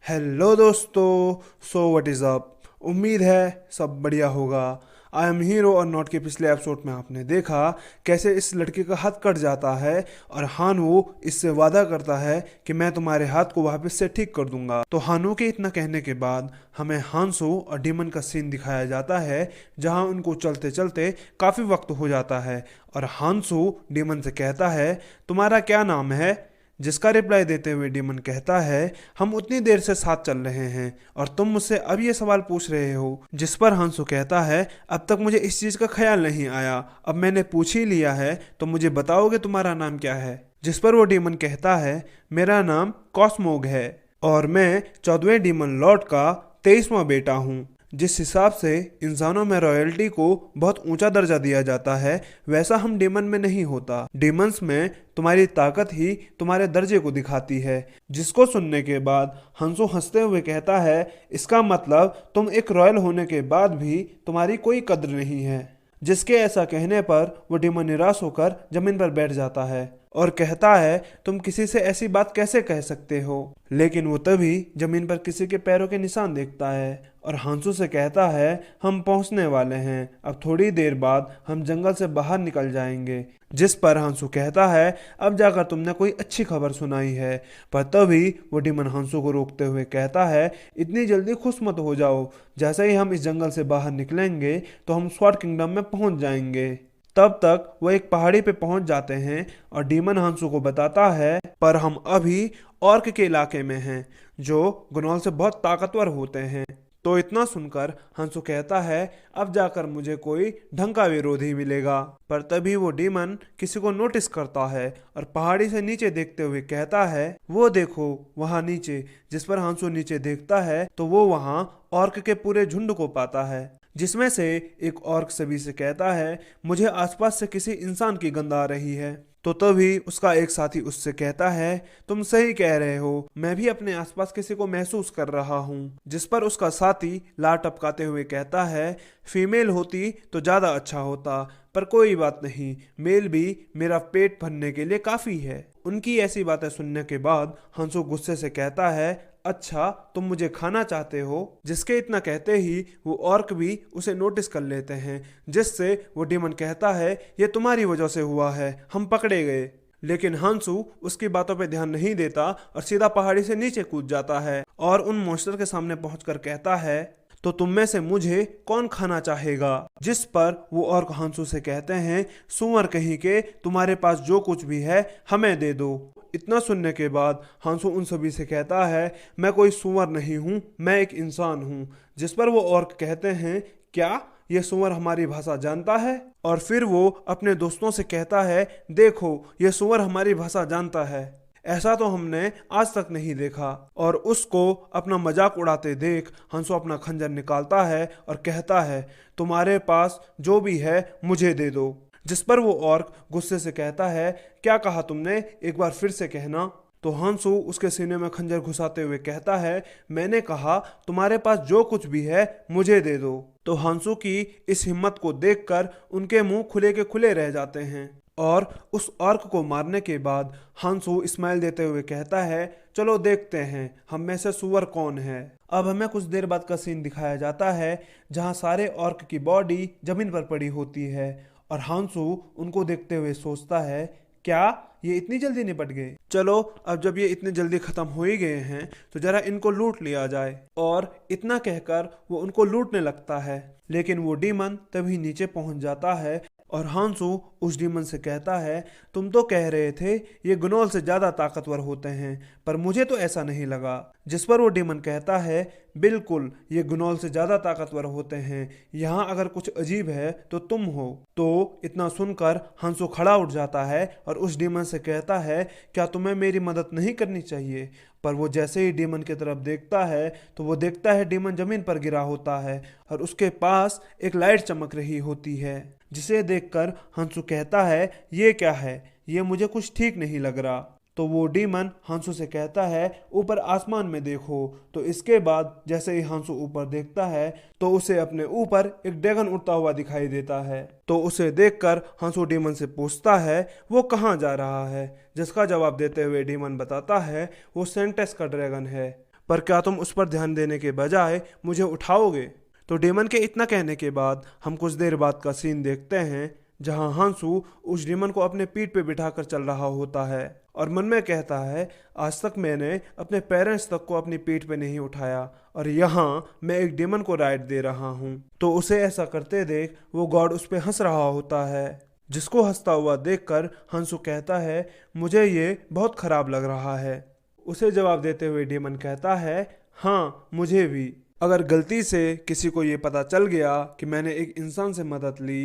Hello दोस्तों। So what is up. उम्मीद है सब बढ़िया होगा। आई एम हीरो और नॉट के पिछले एपिसोड में आपने देखा कैसे इस लड़के का हाथ कट जाता है और हानवो इससे वादा करता है कि मैं तुम्हारे हाथ को वापस से ठीक कर दूंगा। तो हानो के इतना कहने के बाद हमें हांसो और डीमन का सीन दिखाया जाता है जहां उनको चलते चलते काफ़ी वक्त हो जाता है और हांसो डीमन से कहता है तुम्हारा क्या नाम है, जिसका रिप्लाई देते हुए डीमन कहता है हम उतनी देर से साथ चल रहे हैं और तुम मुझसे अब ये सवाल पूछ रहे हो। जिस पर हंसो कहता है अब तक मुझे इस चीज़ का ख्याल नहीं आया, अब मैंने पूछ ही लिया है तो मुझे बताओगे तुम्हारा नाम क्या है। जिस पर वो डीमन कहता है मेरा नाम कॉस्मोग है और मैं 14वें डीमन लॉर्ड का 23वां बेटा हूँ। जिस हिसाब से इंसानों में रॉयल्टी को बहुत ऊंचा दर्जा दिया जाता है वैसा हम डेमन में नहीं होता। डेमन्स में तुम्हारी ताकत ही तुम्हारे दर्जे को दिखाती है। जिसको सुनने के बाद हंसो हंसते हुए कहता है इसका मतलब तुम एक रॉयल होने के बाद भी तुम्हारी कोई कद्र नहीं है। जिसके ऐसा कहने पर वो डेमन निराश होकर जमीन पर बैठ जाता है और कहता है तुम किसी से ऐसी बात कैसे कह सकते हो। लेकिन वो तभी जमीन पर किसी के पैरों के निशान देखता है और हांसू से कहता है हम पहुंचने वाले हैं, अब थोड़ी देर बाद हम जंगल से बाहर निकल जाएंगे। जिस पर हांसू कहता है अब जाकर तुमने कोई अच्छी खबर सुनाई है। पर तभी वो डीमन हांसू को रोकते हुए कहता है इतनी जल्दी खुश मत हो जाओ, जैसे ही हम इस जंगल से बाहर निकलेंगे तो हम स्वॉर्ड किंगडम में पहुंच जाएंगे। तब तक वो एक पहाड़ी पे पहुंच जाते हैं और डीमन हांसू को बताता है पर हम अभी ऑर्क के इलाके में हैं जो गुनॉल से बहुत ताकतवर होते हैं। तो इतना सुनकर हंसू कहता है अब जाकर मुझे कोई ढंग का विरोधी मिलेगा। पर तभी वो डीमन किसी को नोटिस करता है और पहाड़ी से नीचे देखते हुए कहता है वो देखो वहां नीचे। जिस पर हंसू नीचे देखता है तो वो वहां ऑर्क के पूरे झुंड को पाता है जिसमें से एक ऑर्क सभी से कहता है मुझे आसपास से किसी इंसान की गंध आ रही है। तो तभी उसका एक साथी उससे कहता है तुम सही कह रहे हो, मैं भी अपने आसपास किसी को महसूस कर रहा हूँ। जिस पर उसका साथी लार टपकाते हुए कहता है फीमेल होती तो ज्यादा अच्छा होता, पर कोई बात नहीं, मेल भी मेरा पेट भरने के लिए काफी है। उनकी ऐसी बातें सुनने के बाद हंसो गुस्से से कहता है अच्छा तुम मुझे खाना चाहते हो। जिसके इतना कहते ही वो ऑर्क भी उसे नोटिस कर लेते हैं जिससे वो डीमन कहता है ये तुम्हारी वजह से हुआ है, हम पकड़े गए। लेकिन हंसू उसकी बातों पे ध्यान नहीं देता और सीधा पहाड़ी से नीचे कूद जाता है और उन मॉन्स्टर के सामने पहुंचकर कहता है तो तुम में से मुझे कौन खाना चाहेगा। जिस पर वो और हंसू से कहते हैं सुअर कहीं के, तुम्हारे पास जो कुछ भी है हमें दे दो। इतना सुनने के बाद हंसू उन सभी से कहता है मैं कोई सुअर नहीं हूँ, मैं एक इंसान हूँ। जिस पर वो ऑर्क कहते हैं क्या ये सुअर हमारी भाषा जानता है। और फिर वो अपने दोस्तों से कहता है देखो ये सुअर हमारी भाषा जानता है, ऐसा तो हमने आज तक नहीं देखा। और उसको अपना मजाक उड़ाते देख हंसो अपना खंजर निकालता है और कहता है तुम्हारे पास जो भी है मुझे दे दो। जिस पर वो ऑर्क गुस्से से कहता है क्या कहा तुमने, एक बार फिर से कहना। तो हंसू उसके सीने में खंजर घुसाते हुए कहता है मैंने कहा तुम्हारे पास जो कुछ भी है मुझे दे दो। तो हंसू की इस हिम्मत को देखकर उनके मुंह खुले के खुले रह जाते हैं और उस ऑर्क को मारने के बाद हंसू स्माइल देते हुए कहता है चलो देखते हैं हम में से सुअर कौन है। अब हमें कुछ देर बाद का सीन दिखाया जाता है जहां सारे ऑर्क की बॉडी जमीन पर पड़ी होती है और हंसू उनको देखते हुए सोचता है क्या ये इतनी जल्दी निपट गए, चलो अब जब ये इतने जल्दी खत्म हो ही गए हैं तो जरा इनको लूट लिया जाए। और इतना कहकर वो उनको लूटने लगता है लेकिन वो डीमन तभी नीचे पहुंच जाता है और हांसू उस डीमन से कहता है तुम तो कह रहे थे ये गुनोल से ज्यादा ताकतवर होते हैं पर मुझे तो ऐसा नहीं लगा। जिस पर वो डीमन कहता है बिल्कुल ये गुनोल से ज्यादा ताकतवर होते हैं, यहाँ अगर कुछ अजीब है तो तुम हो। तो इतना सुनकर हांसू खड़ा उठ जाता है और उस डीमन से कहता है क्या तुम्हें मेरी मदद नहीं करनी चाहिए। पर वो जैसे ही डीमन की तरफ देखता है तो वो देखता है डीमन जमीन पर गिरा होता है और उसके पास एक लाइट चमक रही होती है जिसे देखकर हंसू कहता है ये क्या है, ये मुझे कुछ ठीक नहीं लग रहा। तो वो डीमन हंसू से कहता है ऊपर आसमान में देखो। तो इसके बाद जैसे ही हंसू ऊपर देखता है तो उसे अपने ऊपर एक ड्रैगन उड़ता हुआ दिखाई देता है। तो उसे देखकर हंसू डीमन से पूछता है वो कहाँ जा रहा है, जिसका जवाब देते हुए डीमन बताता है वो सेंटेस का ड्रैगन है। पर क्या तुम उस पर ध्यान देने के बजाय मुझे उठाओगे? तो डेमन के इतना कहने के बाद हम कुछ देर बाद का सीन देखते हैं जहां हांसू उस डेमन को अपने पीठ पे बिठाकर चल रहा होता है और मन में कहता है, आज तक मैंने अपने पेरेंट्स तक को अपनी पीठ पे नहीं उठाया और यहाँ मैं एक डेमन को राइड दे रहा हूँ। तो उसे ऐसा करते देख वो गॉड उस पे हंस रहा होता है, जिसको हंसता हुआ देखकर हंसू कहता है, मुझे ये बहुत खराब लग रहा है। उसे जवाब देते हुए डेमन कहता है, हाँ मुझे भी। अगर गलती से किसी को ये पता चल गया कि मैंने एक इंसान से मदद ली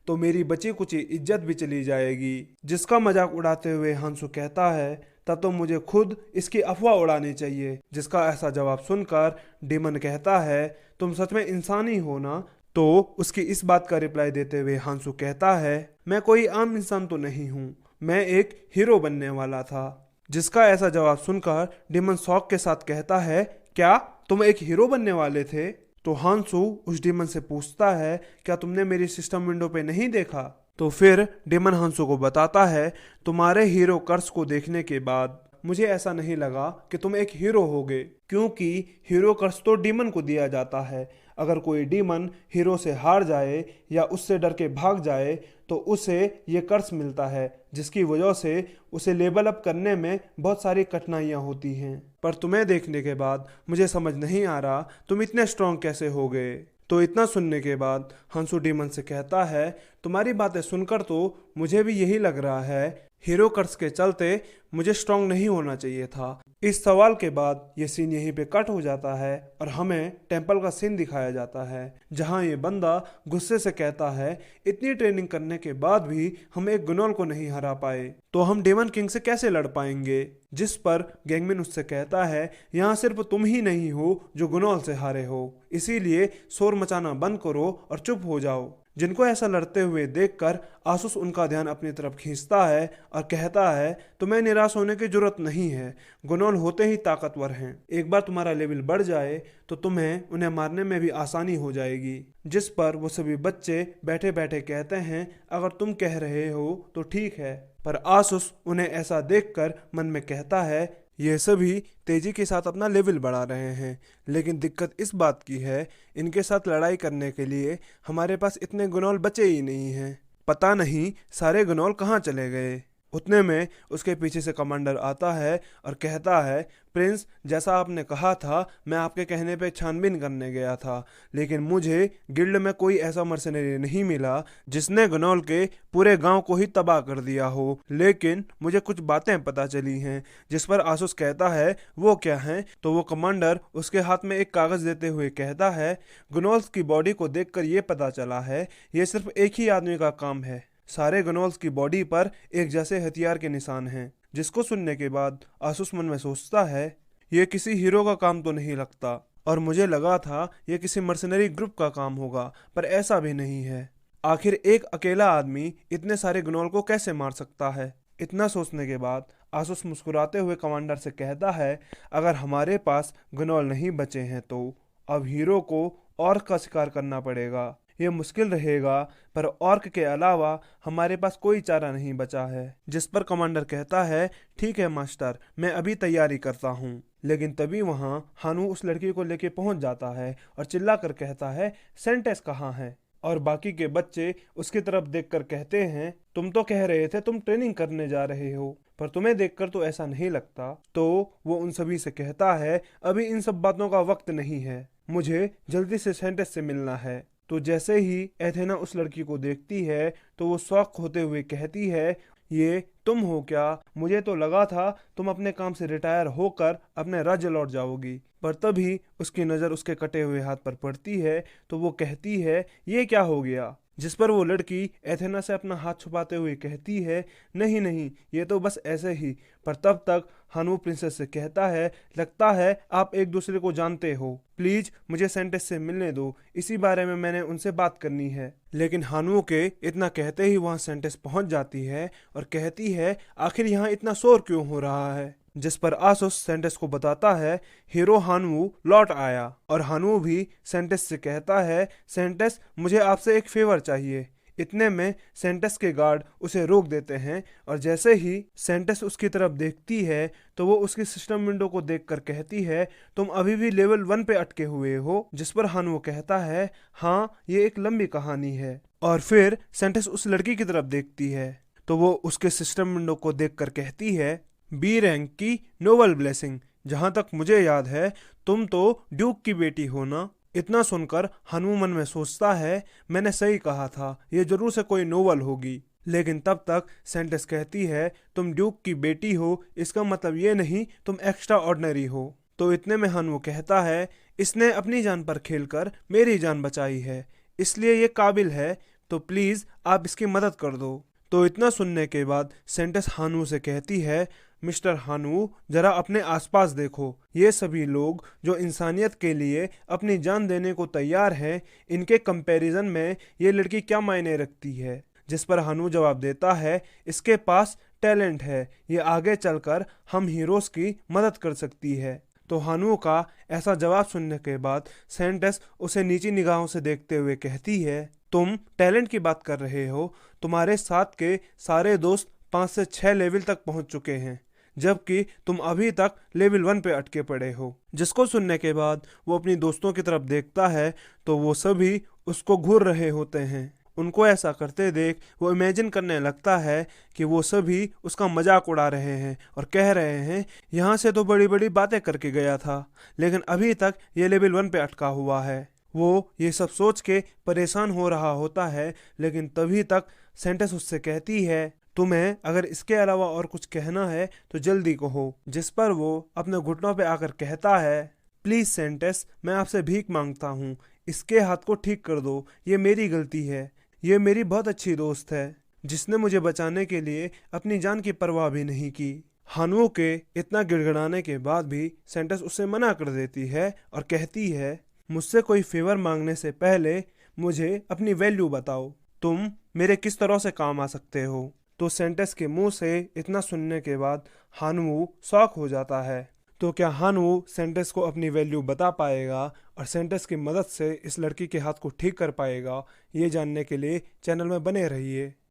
तो मेरी बची कुची इज्जत भी चली जाएगी। जिसका मजाक उड़ाते हुए हंसू कहता है, तब तो मुझे खुद इसकी अफवाह उड़ानी चाहिए। जिसका ऐसा जवाब सुनकर डेमन कहता है, तुम सच में इंसान ही हो ना? तो उसकी इस बात का रिप्लाई देते हुए हंसू कहता है, मैं कोई आम इंसान तो नहीं हूँ, मैं एक हीरो बनने वाला था। जिसका ऐसा जवाब सुनकर डेमन शौक के साथ कहता है, क्या तुम एक हीरो बनने वाले थे? तो हांसू उस डेमन से पूछता है, क्या तुमने मेरी सिस्टम विंडो पे नहीं देखा? तो फिर डेमन हांसू को बताता है, तुम्हारे हीरो कर्स को देखने के बाद मुझे ऐसा नहीं लगा कि तुम एक हीरो होगे, क्योंकि हीरो कर्स तो डीमन को दिया जाता है। अगर कोई डीमन हीरो से हार जाए या उससे डर के भाग जाए तो उसे ये कर्स मिलता है, जिसकी वजह से उसे लेवल अप करने में बहुत सारी कठिनाइयाँ होती हैं। पर तुम्हें देखने के बाद मुझे समझ नहीं आ रहा तुम इतने स्ट्रांग कैसे हो गए। तो इतना सुनने के बाद हंसू डीमन से कहता है, तुम्हारी बातें सुनकर तो मुझे भी यही लग रहा है, हीरो कर्स के चलते मुझे स्ट्रांग नहीं होना चाहिए था। इस सवाल के बाद ये सीन यहीं पे कट हो जाता है और हमें टेंपल का सीन दिखाया जाता है, जहां ये बंदा गुस्से से कहता है, इतनी ट्रेनिंग करने के बाद भी हम एक गुनोल को नहीं हरा पाए, तो हम डेमन किंग से कैसे लड़ पाएंगे? जिस पर गैंगमैन उससे कहता है, यहाँ सिर्फ तुम ही नहीं हो जो गुनोल से हारे हो, इसीलिए शोर मचाना बंद करो और चुप हो जाओ। जिनको ऐसा लड़ते हुए देखकर आसूस उनका ध्यान अपनी तरफ खींचता है और कहता है, तुम्हें निराश होने की जरूरत नहीं है, गुनोल होते ही ताकतवर हैं। एक बार तुम्हारा लेवल बढ़ जाए तो तुम्हें उन्हें मारने में भी आसानी हो जाएगी। जिस पर वो सभी बच्चे बैठे बैठे कहते हैं, अगर तुम कह रहे हो तो ठीक है। पर आसूस उन्हें ऐसा देखकर मन में कहता है, ये सभी तेजी के साथ अपना लेवल बढ़ा रहे हैं, लेकिन दिक्कत इस बात की है, इनके साथ लड़ाई करने के लिए हमारे पास इतने गुनोल बचे ही नहीं हैं। पता नहीं सारे गुनोल कहाँ चले गए। उतने में उसके पीछे से कमांडर आता है और कहता है, प्रिंस, जैसा आपने कहा था मैं आपके कहने पे छानबीन करने गया था, लेकिन मुझे गिल्ड में कोई ऐसा मर्सनरी नहीं मिला जिसने गुनोल के पूरे गांव को ही तबाह कर दिया हो। लेकिन मुझे कुछ बातें पता चली हैं। जिस पर आसूस कहता है, वो क्या हैं? तो वो कमांडर उसके हाथ में एक कागज देते हुए कहता है, गुनोल्स की बॉडी को देखकर ये पता चला है ये सिर्फ एक ही आदमी का काम है। सारे गुनोल्स की बॉडी पर एक जैसे हथियार के निशान हैं। जिसको सुनने के बाद आसूस मन में सोचता है, ये किसी हीरो का काम तो नहीं लगता, और मुझे लगा था ये किसी मर्सनरी ग्रुप का काम होगा, पर ऐसा भी नहीं है। आखिर एक अकेला आदमी इतने सारे गुनोल को कैसे मार सकता है? इतना सोचने के बाद आसूस मुस्कुराते हुए कमांडर से कहता है, अगर हमारे पास गुनोल नहीं बचे हैं तो अब हीरो को ऑर्क का शिकार करना पड़ेगा। ये मुश्किल रहेगा, पर ऑर्क के अलावा हमारे पास कोई चारा नहीं बचा है। जिस पर कमांडर कहता है, ठीक है मास्टर, मैं अभी तैयारी करता हूँ। लेकिन तभी वहाँ हानू उस लड़की को लेके पहुंच जाता है और चिल्ला कर कहता है, सेंटेस कहाँ है? और बाकी के बच्चे उसकी तरफ देखकर कहते हैं, तुम तो कह रहे थे तुम ट्रेनिंग करने जा रहे हो, पर तुम्हें देखकर तो ऐसा नहीं लगता। तो वो उन सभी से कहता है, अभी इन सब बातों का वक्त नहीं है, मुझे जल्दी से सेंटेस से मिलना है। तो जैसे ही एथेना उस लड़की को देखती है तो वो शॉक होते हुए कहती है, ये तुम हो क्या? मुझे तो लगा था तुम अपने काम से रिटायर होकर अपने राज्य लौट जाओगी। पर तभी उसकी नज़र उसके कटे हुए हाथ पर पड़ती है तो वो कहती है, ये क्या हो गया? जिस पर वो लड़की एथेना से अपना हाथ छुपाते हुए कहती है, नहीं नहीं, ये तो बस ऐसे ही। पर तब तक हानू प्रिंसेस से कहता है, लगता है आप एक दूसरे को जानते हो, प्लीज मुझे सेंटेस से मिलने दो, इसी बारे में मैंने उनसे बात करनी है। लेकिन हानू के इतना कहते ही वहां सेंटेस पहुंच जाती है और कहती है, आखिर यहाँ इतना शोर क्यों हो रहा है? जिस पर आसूस सेंटेस को बताता है, हीरो हानू लौट आया। और हानू भी सेंटेस से कहता है, सेंटेस, मुझे आपसे एक फेवर चाहिए। इतने में सेंटेस के गार्ड उसे रोक देते हैं और जैसे ही सेंटेस उसकी तरफ देखती है तो वो उसकी सिस्टम विंडो को देखकर कहती है, तुम अभी भी लेवल 1 पे अटके हुए हो। जिस पर हानुओ कहता है, हाँ ये एक लंबी कहानी है। और फिर सेंटेस उस लड़की की तरफ देखती है तो वो उसके सिस्टम विंडो को देखकर कहती है, बी रैंक की नोबल ब्लेसिंग, जहां तक मुझे याद है तुम तो ड्यूक की बेटी हो ना। इतना सुनकर हनु मन में सोचता है, मैंने सही कहा था, ये जरूर से कोई नोवेल होगी। लेकिन तब तक सेंटेस कहती है, तुम ड्यूक की बेटी हो इसका मतलब ये नहीं तुम एक्स्ट्रा ऑर्डिनरी हो। तो इतने में हनु कहता है, इसने अपनी जान पर खेलकर मेरी जान बचाई है, इसलिए ये काबिल है, तो प्लीज आप इसकी मदद कर दो। तो इतना सुनने के बाद सेंटेस हानु से कहती है, मिस्टर हानु जरा अपने आसपास देखो, ये सभी लोग जो इंसानियत के लिए अपनी जान देने को तैयार हैं, इनके कंपैरिजन में ये लड़की क्या मायने रखती है। जिस पर हानु जवाब देता है, इसके पास टैलेंट है, ये आगे चलकर हम हीरोज की मदद कर सकती है। तो हानु का ऐसा जवाब सुनने के बाद सेंटेस उसे नीची निगाहों से देखते हुए कहती है, तुम टैलेंट की बात कर रहे हो, तुम्हारे साथ के सारे दोस्त 5 से 6 लेवल तक पहुंच चुके हैं, जबकि तुम अभी तक लेवल 1 पे अटके पड़े हो। जिसको सुनने के बाद वो अपनी दोस्तों की तरफ देखता है तो वो सभी उसको घूर रहे होते हैं। उनको ऐसा करते देख वो इमेजिन करने लगता है कि वो सभी उसका मजाक उड़ा रहे हैं और कह रहे हैं, यहाँ से तो बड़ी बड़ी बातें करके गया था लेकिन अभी तक ये लेवल 1 पे अटका हुआ है। वो ये सब सोच के परेशान हो रहा होता है, लेकिन तभी तक सेंटेस उससे कहती है, तुम्हें अगर इसके अलावा और कुछ कहना है तो जल्दी कहो। जिस पर वो अपने घुटनों पे आकर कहता है, प्लीज सेंटेस, मैं आपसे भीख मांगता हूँ, इसके हाथ को ठीक कर दो, ये मेरी गलती है। ये मेरी बहुत अच्छी दोस्त है जिसने मुझे बचाने के लिए अपनी जान की परवाह भी नहीं की। हानुओ के इतना गिड़गिड़ाने के बाद भी सेंटेस उसे मना कर देती है और कहती है, मुझसे कोई फेवर मांगने से पहले मुझे अपनी वैल्यू बताओ, तुम मेरे किस तरह से काम आ सकते हो। तो सेंटेस के मुंह से इतना सुनने के बाद हानुओ शॉक हो जाता है। तो क्या हानुओ सेंटेस को अपनी वैल्यू बता पाएगा और सेंटेस की मदद से इस लड़की के हाथ को ठीक कर पाएगा? ये जानने के लिए चैनल में बने रहिए।